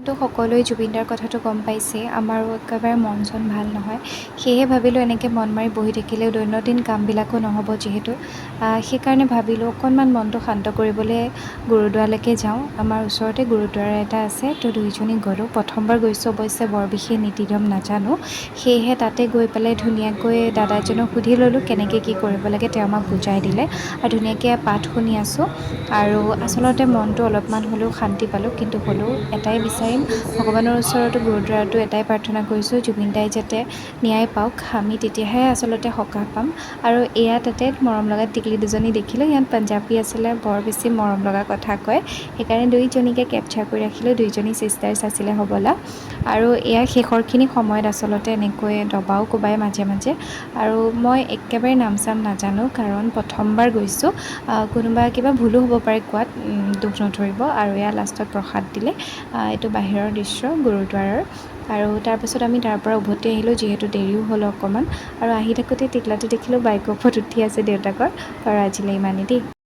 তো সকলোৱে জুবিনদাৰ কথাটো গম পাইছেই, আমাৰো একেবাৰে মন চন ভাল নহয়। সেয়েহে ভাবিলোঁ এনেকৈ মন মাৰি বহি থাকিলেও দৈনন্দিন কামবিলাকো নহ'ব যিহেতু, সেইকাৰণে ভাবিলোঁ অকণমান মনটো শান্ত কৰিবলৈ গুৰুদ্বাৰলৈকে যাওঁ। আমাৰ ওচৰতে গুৰুদ্বাৰ এটা আছে, তো দুইজনী গ'লোঁ। প্ৰথমবাৰ গৈছোঁ, অৱশ্যে বৰ বিশেষ নীতি নিয়ম নাজানো, সেয়েহে তাতে গৈ পেলাই ধুনীয়াকৈ দাদা এজনক সুধি ল'লোঁ কেনেকৈ কি কৰিব লাগে। তেওঁ আমাক বুজাই দিলে আৰু ধুনীয়াকৈ পাঠ শুনি আছোঁ। আৰু আচলতে মনটো অলপমান হ'লেও শান্তি পালোঁ, কিন্তু হ'লেও এটাই বিচাৰিম, ভগৱানৰ ওচৰতো গুৰুদ্বাৰতো এটাই প্ৰাৰ্থনা কৰিছোঁ, জুবিনদাই যাতে ন্যায় পাওক। আমি তেতিয়াহে আচলতে সকাহ পাম। আৰু এয়া তাতে মৰম লগা টিকলি দুজনী দেখিলোঁ, ইয়াত পাঞ্জাবী আছিলে, বৰ বেছি মৰম লগা কথা কয়, সেইকাৰণে দুইজনীকে কেপচাৰ কৰি ৰাখিলোঁ। দুইজনী ছিষ্টাৰ্ছ আছিলে হ'বলা। আৰু এয়া শেষৰখিনি সময়ত আচলতে এনেকৈ দবাও কোবাই মাজে মাজে। আৰু মই একেবাৰে নাম চাম নাজানো, কাৰণ প্ৰথমবাৰ গৈছোঁ, কোনোবা কিবা ভুলো হ'ব পাৰে কোৱাত, দুখ নধৰিব। আৰু এয়া লাষ্টত প্ৰসাদ দিলে, এইটো বাহিৰৰ দৃশ্য গুৰুদ্বাৰৰ। আৰু তাৰপাছত আমি তাৰপৰা উভতি আহিলোঁ, যিহেতু দেৰিও হ'ল অকণমান। আৰু আহি থাকোঁতে টিকলাটো দেখিলোঁ বাইকৰ ওপৰত উঠি আছে দেউতাকৰ। আৰু আজিলৈ ইমানেই দেই।